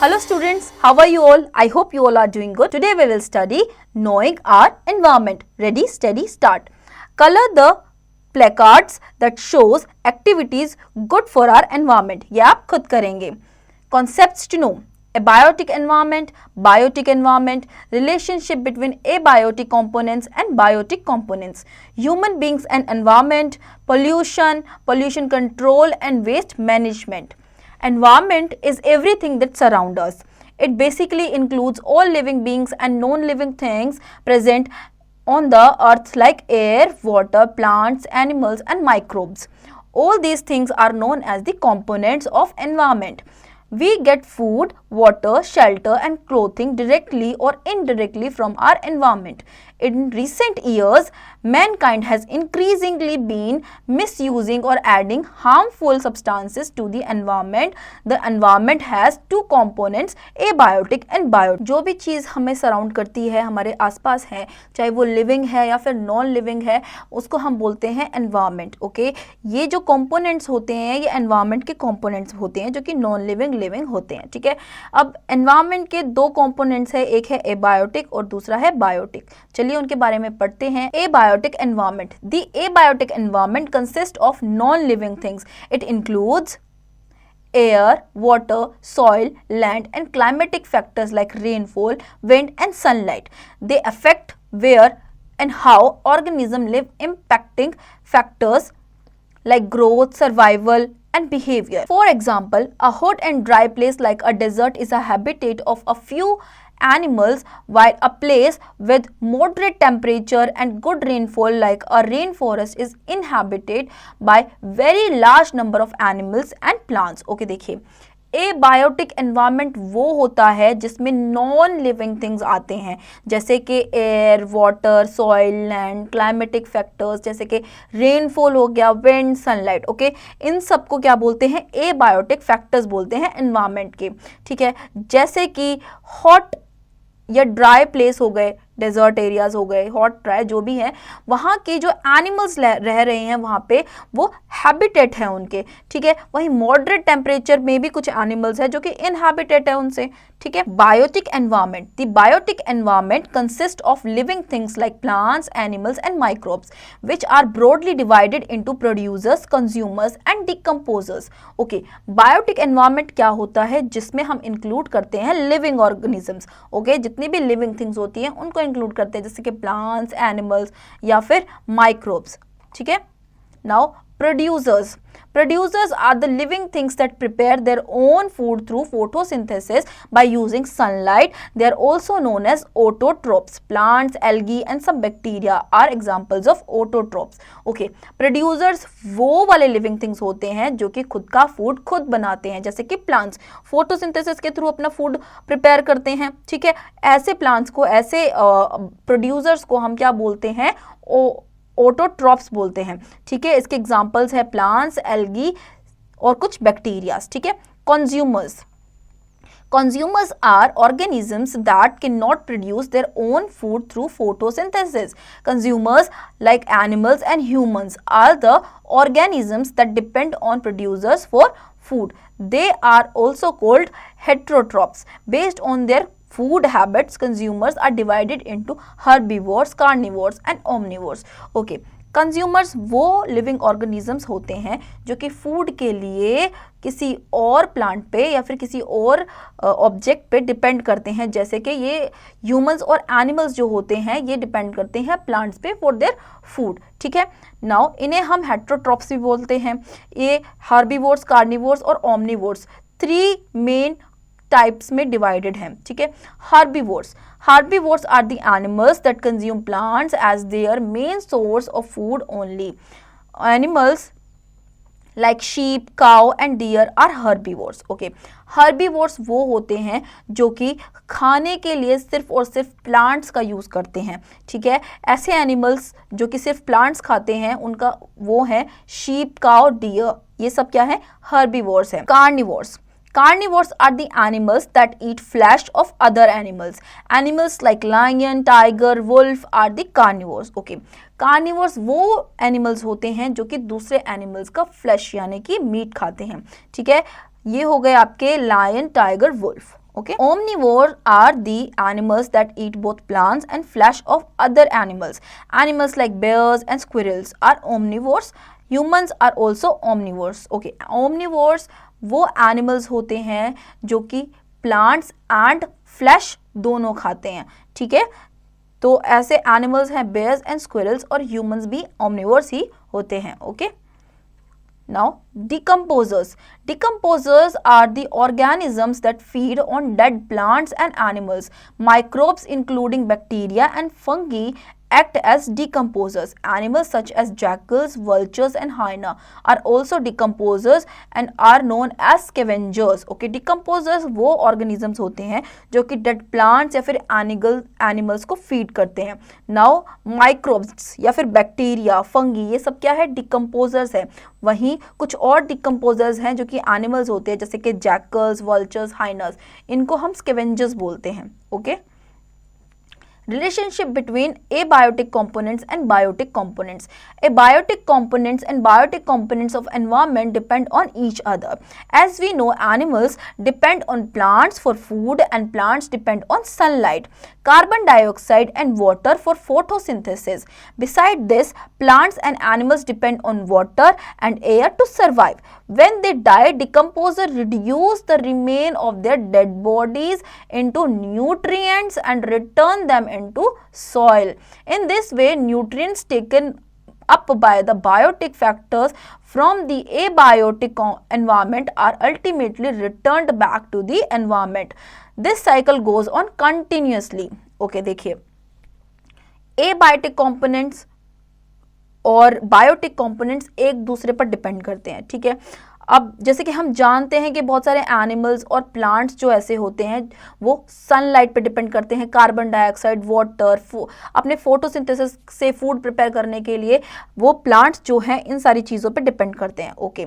Hello students, how are you all? I hope you all are doing good. Today we will study knowing our environment. Ready, steady, start. Color the placards that shows activities good for our environment. ये आप खुद करेंगे. Concepts to know. Abiotic environment, relationship between abiotic components and biotic components, human beings and environment, pollution control and waste management. Environment is everything that surrounds us. It basically includes all living beings and non-living things present on the earth like air, water, plants, animals and microbes. All these things are known as the components of environment. We get food, water, shelter and clothing directly or indirectly from our environment. In recent years, mankind has increasingly been misusing or adding harmful substances to the environment. The environment has two components, abiotic and biotic. जो भी चीज़ हमें surround करती है, हमारे आसपास है, चाहे वो लिविंग है या फिर नॉन लिविंग है, उसको हम बोलते हैं एनवायरनमेंट. ओके, ये जो कंपोनेंट्स होते हैं ये एनवायरनमेंट के कंपोनेंट्स होते हैं जो कि नॉन लिविंग लिविंग होते हैं. ठीक है, अब एनवायरनमेंट के दो कंपोनेंट्स है, एक है एबायोटिक और दूसरा है बायोटिक. चलिए उनके बारे में पढ़ते हैं. Abiotic environment. The abiotic environment consist of non living things. It includes air, water, soil, land and climatic factors like rainfall, wind and sunlight. They affect where and how organisms live, impacting factors like growth, survival and behavior. For example, a hot and dry place like a desert is a habitat of a few animals, while a place with moderate temperature and good rainfall like a rainforest is inhabited by very large number of animals and plants. Okay, देखिए, abiotic environment वो होता है जिसमें non living things आते हैं, जैसे कि air, water, soil, land, climatic factors जैसे कि रेनफॉल हो गया, विंड, सनलाइट. ओके, इन सबको क्या बोलते हैं? एबायोटिक फैक्टर्स बोलते हैं एनवायरनमेंट के. ठीक है, जैसे कि हॉट या ड्राई प्लेस हो गए, डेजर्ट एरियाज हो गए, हॉट ड्राई जो भी है, वहाँ के जो एनिमल्स रह रहे हैं वहाँ पे वो हैबिटेट है उनके. ठीक है, वहीं मॉडरेट टेम्परेचर में भी कुछ एनिमल्स है जो कि इनहैबिटेट है उनसे. ठीक है, biotic environment. The biotic environment consist of living things like plants, animals and microbes which are broadly divided into producers, consumers and decomposers. Okay, biotic environment क्या होता है? जिसमें हम इंक्लूड करते हैं लिविंग ऑर्गेनिजम्स. ओके, जितनी भी लिविंग थिंग्स होती हैं उनको इंक्लूड करते हैं, जैसे कि प्लांट्स, एनिमल्स या फिर माइक्रोब्स. ठीक है, now Producers are the living things that prepare their own food through photosynthesis by using sunlight. They are also known as autotrophs. Plants, algae and some bacteria are examples of autotrophs. Okay, producers वो वाले living things होते हैं जो कि खुद का food खुद बनाते हैं, जैसे कि plants photosynthesis के through अपना food prepare करते हैं. ठीक है, ऐसे plants को, ऐसे producers को हम क्या बोलते हैं? ऑटोट्रॉप्स बोलते हैं. ठीक है, इसके एग्जांपल्स है प्लांट्स, एल्गी और कुछ बैक्टीरियाज. ठीक है, Consumers are organisms that cannot produce their own food through photosynthesis. Consumers, like animals and humans, are the organisms that depend on producers for food. They are also called heterotrophs. Based on their food habits, consumers are divided into herbivores, carnivores and omnivores. Okay, consumers वो living organisms होते हैं जो कि food के लिए किसी और plant पे या फिर किसी और ऑब्जेक्ट पे डिपेंड करते हैं, जैसे कि ये ह्यूमंस और एनिमल्स जो होते हैं ये डिपेंड करते हैं प्लांट्स पे फॉर देयर फूड. ठीक है, नाउ इन्हें हम हेटेरोट्रॉप्स भी बोलते हैं. ये हार्बीवोर्स, कार्निवोर्स और ओमनिवोर्स 3 मेन टाइप्स में डिवाइडेड हैं. ठीक है, Herbivores are the animals that consume plants as their main source of food only. Animals like sheep, cow and deer are herbivores. Okay, herbivores वो होते हैं जो कि खाने के लिए सिर्फ और सिर्फ प्लांट्स का यूज़ करते हैं. ठीक है, ऐसे एनिमल्स जो कि सिर्फ प्लांट्स खाते हैं उनका वो है शीप, काउ, डियर. ये सब क्या है? herbivores है. Carnivores are the animals that eat flesh of other animals. Animals like lion, tiger, wolf are the carnivores. Okay. Carnivores वो animals होते हैं जो कि दूसरे animals का flesh यानी कि मीट खाते हैं. ठीक है, ये हो गए आपके lion, tiger, wolf. Okay, omnivores are the animals that eat both plants and flesh of other animals. Animals like bears and squirrels are omnivores. Humans are also omnivores. Okay, omnivores वो animals होते हैं जो कि plants and flesh दोनों खाते हैं, ठीक है। तो ऐसे animals हैं bears and squirrels, और humans भी omnivores ही होते हैं। Okay. Now, decomposers. Decomposers are the organisms that feed on dead plants and animals. Microbes including bacteria and fungi act as decomposers. Animals such as jackals, vultures and hyena are also decomposers and are known as scavengers. Okay, decomposers वो organisms होते हैं जो कि dead plants या फिर animals को feed करते हैं। Now, microbes या फिर bacteria, fungi, ये सब क्या है? Decomposers है। वहीं कुछ और decomposers हैं जो कि animals होते हैं, जैसे कि jackals, vultures, hyenas, इनको हम scavengers बोलते हैं। Okay? Relationship between abiotic components and biotic components. Abiotic components and biotic components of environment depend on each other. As we know, animals depend on plants for food and plants depend on sunlight, carbon dioxide and water for photosynthesis. Beside this, plants and animals depend on water and air to survive. When they die, decomposers reduce the remain of their dead bodies into nutrients and return them into soil. In this way, nutrients taken up by the biotic factors from the abiotic environment are ultimately returned back to the environment. This cycle goes on continuously. Okay, देखिए, abiotic components और biotic components एक दूसरे पर depend करते हैं, ठीक है। अब जैसे कि हम जानते हैं कि बहुत सारे एनिमल्स और प्लांट्स जो ऐसे होते हैं वो सनलाइट पे डिपेंड करते हैं, कार्बन डाइऑक्साइड, वाटर, अपने फोटोसिंथेसिस से फूड प्रिपेयर करने के लिए वो प्लांट्स जो हैं इन सारी चीज़ों पे डिपेंड करते हैं। ओके,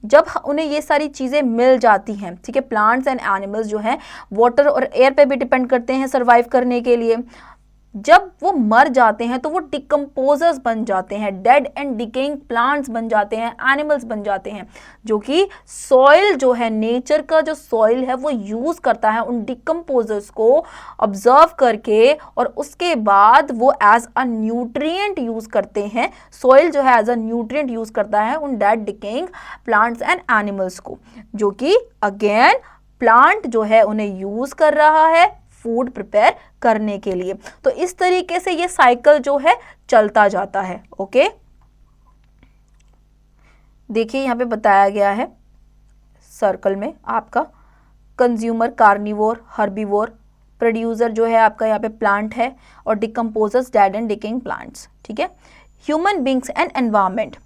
जब उन्हें ये सारी चीज़ें मिल जाती हैं, ठीक है, प्लांट्स एंड एनिमल्स जो हैं वाटर और एयर पे भी डिपेंड करते हैं सर्वाइव करने के लिए। जब वो मर जाते हैं तो वो डिकम्पोजर्स बन जाते हैं, डेड एंड डिकेइंग प्लांट्स बन जाते हैं, एनिमल्स बन जाते हैं, जो कि सॉइल जो है, नेचर का जो सॉइल है वो यूज़ करता है उन डिकम्पोजर्स को ऑब्जर्व करके, और उसके बाद वो एज अ न्यूट्रिएंट यूज़ करते हैं। सॉइल जो है एज अ न्यूट्रिएंट यूज़ करता है उन dead decaying plants and animals को, जो कि अगेन प्लांट जो है उन्हें यूज़ कर रहा है फूड प्रिपेयर करने के लिए। तो इस तरीके से ये साइकिल जो है चलता जाता है। ओके, देखिए यहाँ पे बताया गया है सर्कल में आपका कंज्यूमर कार्निवोर, हर्बीवोर, प्रोड्यूसर जो है आपका यहाँ पे प्लांट है, और decomposers dead and decaying plants, ठीक है। Human beings and environment.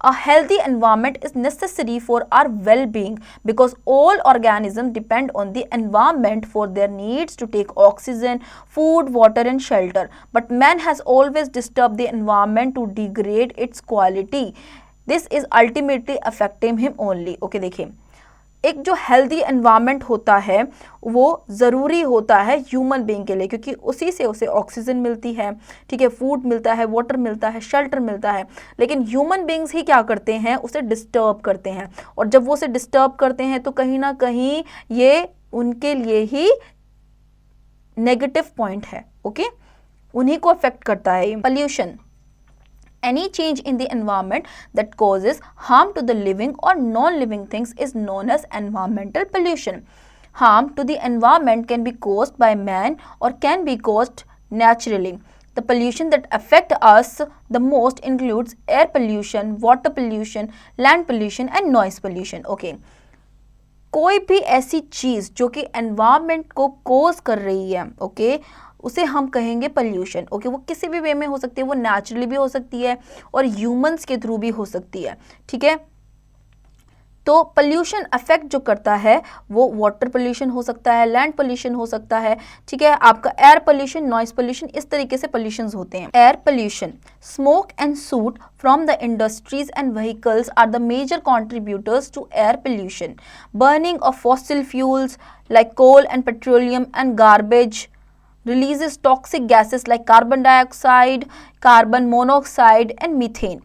A healthy environment is necessary for our well-being because all organisms depend on the environment for their needs to take oxygen, food, water and shelter. But man has always disturbed the environment to degrade its quality. This is ultimately affecting him only. Okay, देखिए, एक जो healthy environment होता है वो ज़रूरी होता है human being के लिए, क्योंकि उसी से उसे ऑक्सीजन मिलती है, ठीक है, फूड मिलता है, वाटर मिलता है, शेल्टर मिलता है। लेकिन ह्यूमन बीइंग्स ही क्या करते हैं, उसे डिस्टर्ब करते हैं, और जब वो उसे डिस्टर्ब करते हैं तो कहीं ना कहीं ये उनके लिए ही नेगेटिव पॉइंट है। ओके, उन्हीं को अफेक्ट करता है। Pollution. Any change in the environment that causes harm to the living or non-living things is known as environmental pollution. Harm to the environment can be caused by man or can be caused naturally. The pollution that affect us the most includes air pollution, water pollution, land pollution and noise pollution. Okay. कोई भी ऐसी चीज़ जो कि environment को कोज कर रही है, okay, उसे हम कहेंगे पोल्यूशन। ओके, वो किसी भी वे में हो सकती है, वो नेचुरली भी हो सकती है और ह्यूमंस के थ्रू भी हो सकती है, ठीक है। तो पोल्यूशन अफेक्ट जो करता है वो वाटर पोल्यूशन हो सकता है, लैंड पोल्यूशन हो सकता है, ठीक है, आपका एयर पोल्यूशन, नॉइस पोल्यूशन, इस तरीके से पोल्यूशंस होते हैं। Air pollution. Smoke and suit from the industries and vehicles are the major contributors to air pollution. Burning of fossil fuels like coal and petroleum and garbage releases toxic gases like carbon dioxide, carbon monoxide and methane.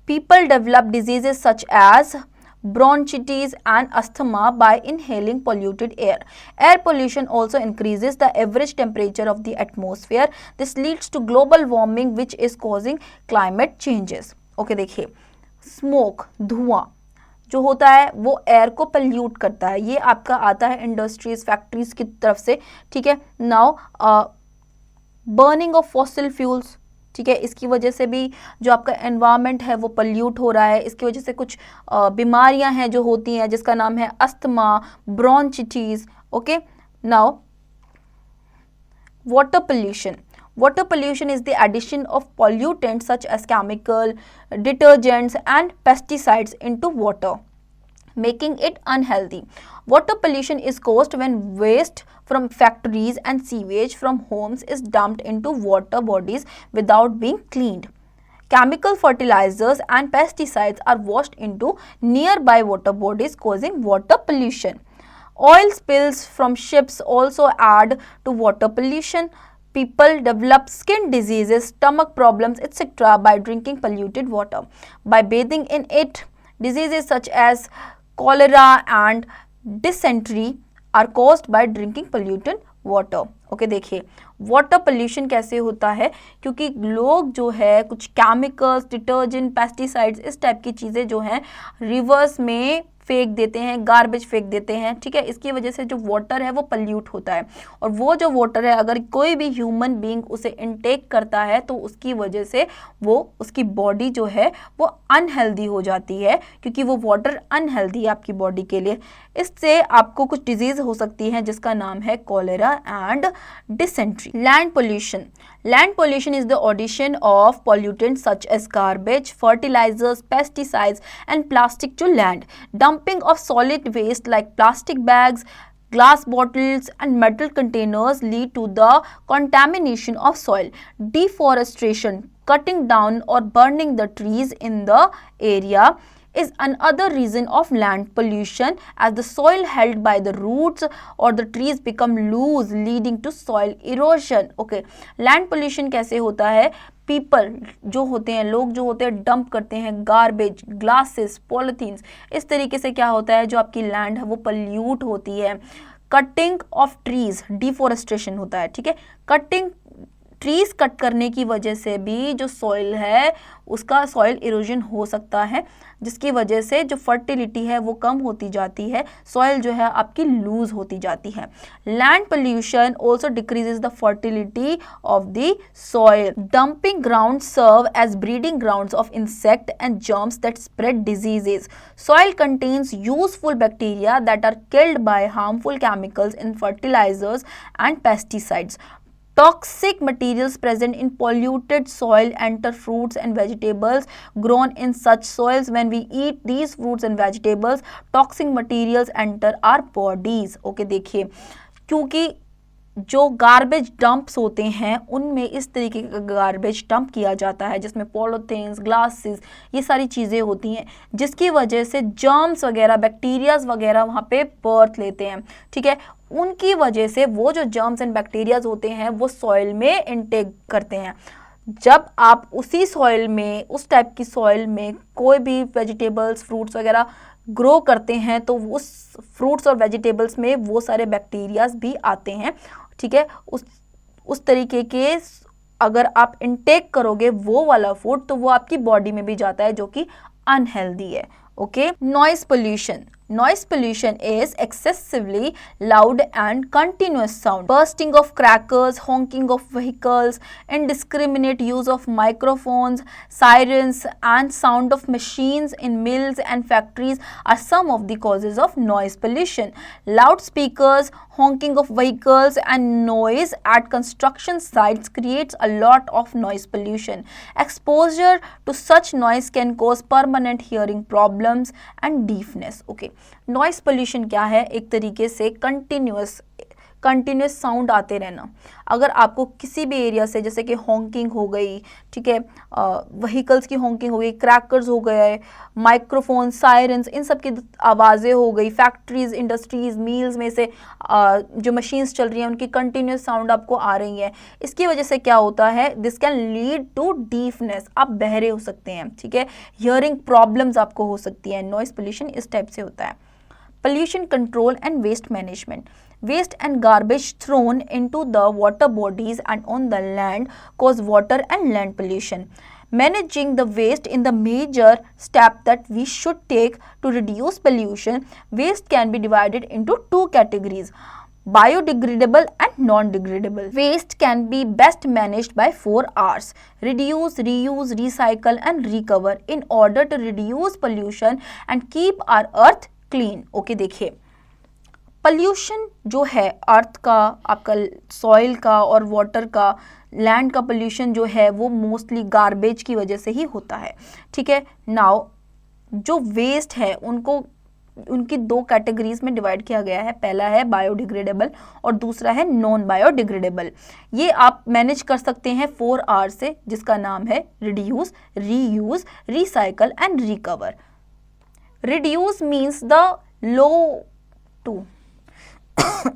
People develop diseases such as bronchitis and asthma by inhaling polluted air. Air pollution also increases the average temperature of the atmosphere. This leads to global warming which is causing climate changes. Okay, देखिए smoke, धुआं जो होता है वो air को pollute करता है, ये आपका आता है इंडस्ट्रीज फैक्ट्रीज की तरफ से, ठीक है। Now burning of fossil fuels, ठीक है, इसकी वजह से भी जो आपका एनवायरनमेंट है वो पल्यूट हो रहा है, इसकी वजह से कुछ बीमारियां हैं जो होती हैं जिसका नाम है asthma, bronchitis. Okay, now water pollution. Water pollution is the addition of pollutants such as chemical, detergents and pesticides into water, making it unhealthy. Water pollution is caused when waste from factories and sewage from homes is dumped into water bodies without being cleaned. Chemical fertilizers and pesticides are washed into nearby water bodies causing water pollution. Oil spills from ships also add to water pollution. People develop skin diseases, stomach problems, etc. by drinking polluted water. By bathing in it, diseases such as cholera and dysentery are caused by drinking polluted water. Okay, देखिए water pollution कैसे होता है, क्योंकि लोग जो है कुछ chemicals, detergent, pesticides, इस टाइप की चीज़ें जो हैं रिवर्स में फेंक देते हैं, गार्बेज फेंक देते हैं, ठीक है। इसकी वजह से जो वाटर है वो पल्यूट होता है, और वो जो वाटर है अगर कोई भी ह्यूमन बीइंग उसे इनटेक करता है तो उसकी वजह से वो उसकी बॉडी जो है वो अनहेल्दी हो जाती है, क्योंकि वो वाटर अनहेल्दी है आपकी बॉडी के लिए। इससे आपको कुछ डिजीज हो सकती है जिसका नाम है cholera and dysentery. Land pollution. Land pollution is the addition of pollutants such as garbage, fertilizers, pesticides and plastic to land. Dumping of solid waste like plastic bags, glass bottles and metal containers lead to the contamination of soil. Deforestation, cutting down or burning the trees in the area is another reason of land pollution, as the soil held by the roots or the trees become loose leading to soil erosion. Okay, land pollution कैसे होता है? People जो होते हैं, लोग जो होते हैं डंप करते हैं गार्बेज, ग्लासेस, पॉलिथीन्स, इस तरीके से क्या होता है जो आपकी लैंड है वो पल्यूट होती है। कटिंग ऑफ ट्रीज, डिफोरेस्टेशन होता है, ठीक है। कटिंग ट्रीज कट करने की वजह से भी जो सॉइल है उसका सॉइल इरोजन हो सकता है, जिसकी वजह से जो फर्टिलिटी है वो कम होती जाती है, सॉइल जो है आपकी लूज होती जाती है। Land pollution also decreases the fertility of the soil. Dumping ground serve as breeding grounds of insect and germs that spread diseases. Soil contains useful bacteria that are killed by harmful chemicals in fertilizers and pesticides. Toxic materials present in polluted soil enter fruits and vegetables grown in such soils. When we eat these fruits and vegetables, toxic materials enter our bodies. Okay, देखिए क्योंकि जो garbage dumps होते हैं उनमें इस तरीके का garbage dump किया जाता है जिसमें पॉलीथीन्स, ग्लासेस, ये सारी चीज़ें होती हैं, जिसकी वजह से जर्म्स वगैरह, बैक्टीरियाज वगैरह वहाँ पे बर्थ लेते हैं, ठीक है। उनकी वजह से वो जो जर्म्स एंड बैक्टीरियाज होते हैं वो सॉइल में इनटेक करते हैं। जब आप उसी सॉइल में, उस टाइप की सॉइल में कोई भी वेजिटेबल्स, फ्रूट्स वगैरह ग्रो करते हैं तो उस फ्रूट्स और वेजिटेबल्स में वो सारे बैक्टीरियाज भी आते हैं, ठीक है। उस तरीके के अगर आप इनटेक करोगे वो वाला फूड तो वो आपकी बॉडी में भी जाता है जो कि अनहेल्दी है। Okay, noise pollution. Noise pollution is excessively loud and continuous sound, bursting of crackers, honking of vehicles, indiscriminate use of microphones, sirens and sound of machines in mills and factories are some of the causes of noise pollution. Loudspeakers, honking of vehicles and noise at construction sites creates a lot of noise pollution. Exposure to such noise can cause permanent hearing problems and deafness. Okay, noise pollution क्या है? एक तरीके से continuous continuous sound आते रहना। अगर आपको किसी भी एरिया से, जैसे कि हॉन्किंग हो गई, ठीक है, व्हीकल्स की हॉन्किंग हो गई, क्रैकर्स हो गए, माइक्रोफोन, सायरन्स, इन सब की आवाज़ें हो गई, फैक्ट्रीज, इंडस्ट्रीज, मील्स में से जो मशीन्स चल रही हैं उनकी कंटिन्यूस साउंड आपको आ रही है, इसकी वजह से क्या होता है, this can lead to deafness, आप बहरे हो सकते हैं, ठीक है, हियरिंग प्रॉब्लम्स आपको हो सकती है। नॉइस पोल्यूशन इस टाइप से होता है। Pollution control and waste management. Waste and garbage thrown into the water bodies and on the land cause water and land pollution. Managing the waste in the major step that we should take to reduce pollution. Waste can be divided into two categories: biodegradable and non-degradable. Waste can be best managed by 4 R's: reduce, reuse, recycle and recover in order to reduce pollution and keep our earth clean. Okay, देखिए pollution जो है अर्थ का, आपका soil का और water का, land का pollution जो है वो मोस्टली गार्बेज की वजह से ही होता है, ठीक है। नाउ जो वेस्ट है उनकी दो कैटेगरीज में डिवाइड किया गया है, पहला है बायोडिग्रेडेबल और दूसरा है नॉन बायोडिग्रेडेबल। ये आप मैनेज कर सकते हैं 4 R से, जिसका नाम है reduce, reuse, recycle and recover. Reduce means the low to.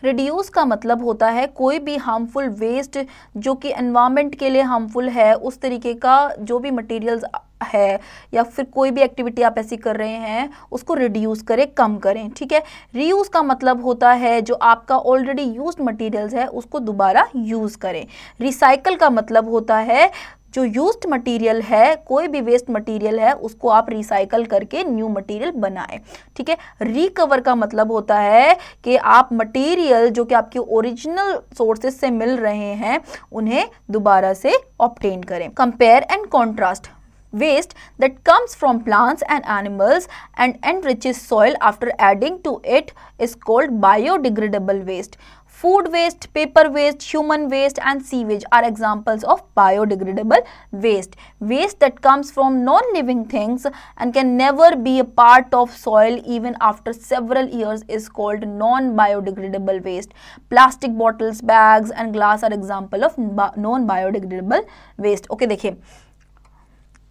Reduce का मतलब होता है कोई भी हार्मफुल वेस्ट जो कि एनवायरनमेंट के लिए हार्मफुल है, उस तरीके का जो भी मटेरियल्स है या फिर कोई भी एक्टिविटी आप ऐसी कर रहे हैं उसको रिड्यूस करें, कम करें, ठीक है। रीयूज का मतलब होता है जो आपका ऑलरेडी यूज्ड मटेरियल्स है उसको दोबारा यूज करें। रिसाइकल का मतलब होता है जो यूज्ड मटेरियल है, कोई भी वेस्ट मटेरियल है उसको आप रिसाइकल करके न्यू मटेरियल बनाएं, ठीक है। रिकवर का मतलब होता है कि आप मटेरियल जो कि आपके ओरिजिनल सोर्सेज से मिल रहे हैं उन्हें दोबारा से ऑब्टेन करें। Compare and contrast. Waste that comes from plants and animals and enriches soil after adding to it is called biodegradable waste. Food waste, paper waste, human waste and sewage are examples of biodegradable waste. Waste that comes from non-living things and can never be a part of soil even after several years is called non-biodegradable waste. Plastic bottles, bags and glass are example of non-biodegradable waste. Okay, देखिए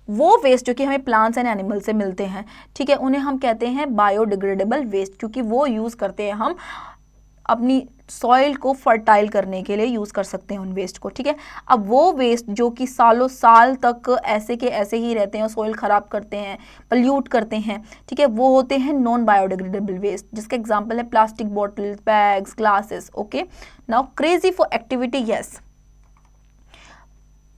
वो waste जो कि हमें plants and animal से मिलते हैं, ठीक है, उन्हें हम कहते हैं बायोडिग्रेडेबल वेस्ट, क्योंकि वो यूज़ करते हैं हम अपनी सॉइल को फर्टाइल करने के लिए यूज़ कर सकते हैं उन वेस्ट को, ठीक है। अब वो वेस्ट जो कि सालों साल तक ऐसे के ऐसे ही रहते हैं, सॉइल ख़राब करते हैं, पल्यूट करते हैं, ठीक है, वो होते हैं नॉन बायोडिग्रेडेबल वेस्ट, जिसका एग्जांपल है plastic bottles, bags, glasses. Okay, now crazy for activity, yes.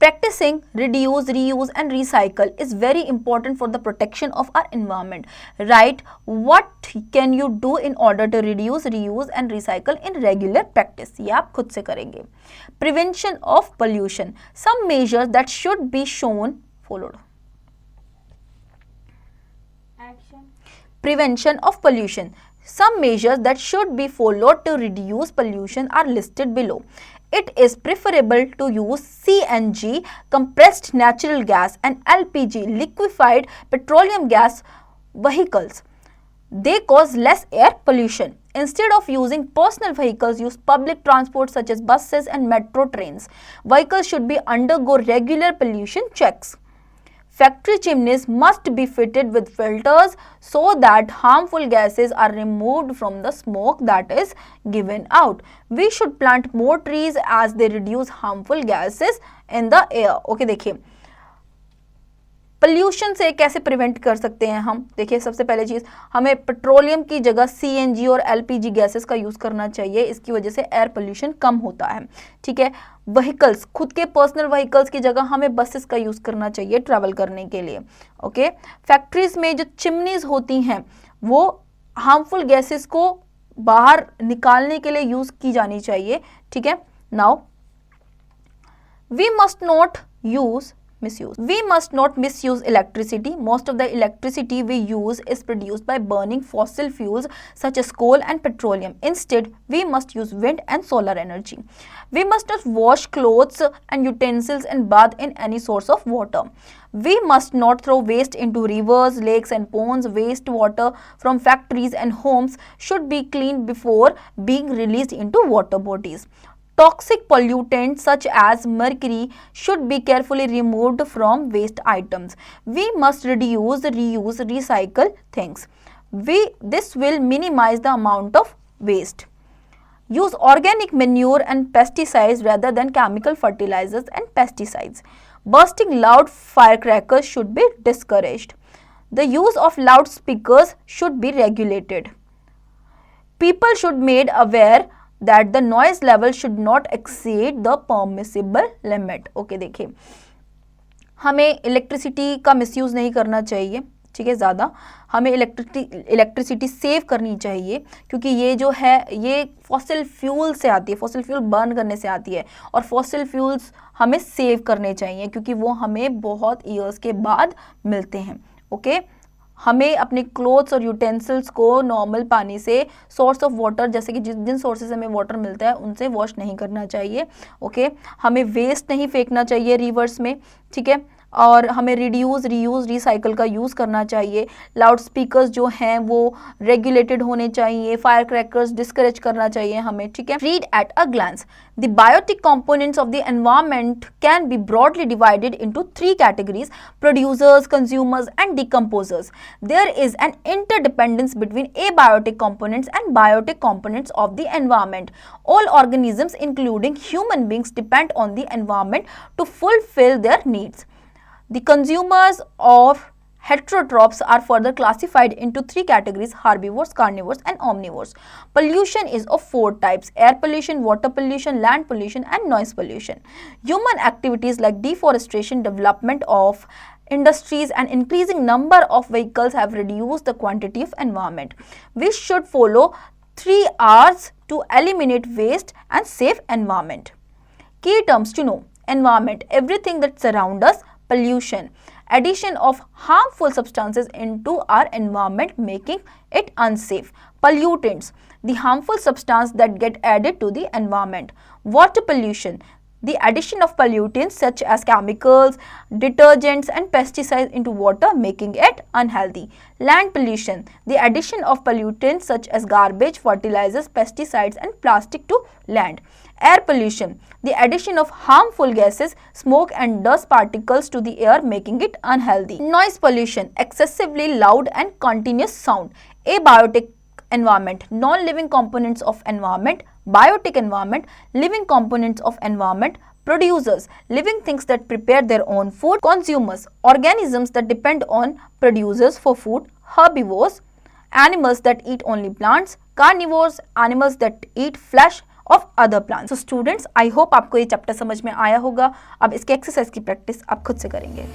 Practicing reduce, reuse and recycle is very important for the protection of our environment. Right? What can you do in order to reduce, reuse and recycle in regular practice? ये आप खुद से करेंगे। Prevention of pollution. Some measures that should be followed. Action. Prevention of pollution. Some measures that should be followed to reduce pollution are listed below. It is preferable to use CNG, compressed natural gas, and LPG, liquefied petroleum gas vehicles. They cause less air pollution. Instead of using personal vehicles, use public transport such as buses and metro trains. Vehicles should undergo regular pollution checks. Factory chimneys must be fitted with filters so that harmful gases are removed from the smoke that is given out. We should plant more trees as they reduce harmful gases in the air. Okay, देखिए pollution से कैसे prevent कर सकते हैं हम। देखिए सबसे पहले चीज़, हमें पेट्रोलियम की जगह CNG और LPG गैसेस का यूज़ करना चाहिए, इसकी वजह से एयर पोल्यूशन कम होता है, ठीक है। व्हीकल्स, खुद के पर्सनल व्हीकल्स की जगह हमें बसेस का यूज़ करना चाहिए ट्रैवल करने के लिए। ओके, फैक्ट्रीज में जो चिमनीज होती हैं वो हार्मफुल गैसेस को बाहर निकालने के लिए यूज़ की जानी चाहिए, ठीक है। Now we must not use misuse. We must not misuse electricity. Most of the electricity we use is produced by burning fossil fuels such as coal and petroleum. Instead, we must use wind and solar energy. We must not wash clothes and utensils and bath in any source of water. We must not throw waste into rivers, lakes and ponds. Wastewater from factories and homes should be cleaned before being released into water bodies. Toxic pollutants such as mercury should be carefully removed from waste items. We must reduce, reuse, recycle things. This will minimize the amount of waste. Use organic manure and pesticides rather than chemical fertilizers and pesticides. Bursting loud firecrackers should be discouraged. The use of loudspeakers should be regulated. People should be made aware that the noise level should not exceed the permissible limit. Okay देखिए, हमें electricity का misuse नहीं करना चाहिए, ठीक है, ज़्यादा हमें इलेक्ट्रिसिटी सेव करनी चाहिए, क्योंकि ये जो है ये फॉसिल फ्यूल से आती है, फॉसिल फ्यूल बर्न करने से आती है, और फॉसिल फ्यूल्स हमें सेव करने चाहिए क्योंकि वो हमें बहुत ईयर्स के बाद मिलते हैं. ओके, हमें अपने क्लोथ्स और यूटेंसिल्स को नॉर्मल पानी से, सोर्स ऑफ वाटर जैसे कि जिन सोर्सेज से हमें वाटर मिलता है उनसे वॉश नहीं करना चाहिए. ओके, हमें वेस्ट नहीं फेंकना चाहिए रिवर्स में, ठीक है, और हमें रिड्यूस, रीयूज़, रिसाइकल का यूज़ करना चाहिए. लाउड स्पीकर्स जो हैं वो रेगुलेटेड होने चाहिए. फायर क्रैकर्स डिस्करेज करना चाहिए हमें, ठीक है. Read at a glance. The biotic components of the environment can be broadly divided into three categories: producers, consumers, and decomposers. There is an interdependence between abiotic components and biotic components of the environment. All organisms, including human beings, depend on the environment to fulfill their needs. The consumers of heterotrophs are further classified into three categories: herbivores, carnivores, and omnivores. Pollution is of four types: air pollution, water pollution, land pollution, and noise pollution. Human activities like deforestation, development of industries, and increasing number of vehicles have reduced the quantity of environment. We should follow 3 R's to eliminate waste and save environment. Key terms to know: environment, everything that surrounds us; pollution, addition of harmful substances into our environment making it unsafe; pollutants, the harmful substance that get added to the environment; water pollution, the addition of pollutants such as chemicals, detergents, and pesticides into water making it unhealthy; land pollution, the addition of pollutants such as garbage, fertilizers, pesticides, and plastic to land; air pollution, the addition of harmful gases, smoke and dust particles to the air making it unhealthy; noise pollution, excessively loud and continuous sound; abiotic environment, non-living components of environment; biotic environment, living components of environment; producers, living things that prepare their own food; consumers, organisms that depend on producers for food; herbivores, animals that eat only plants; carnivores, animals that eat flesh of other plants. So students, I hope आपको ये chapter समझ में आया होगा. अब इसके exercise की practice आप खुद से करेंगे.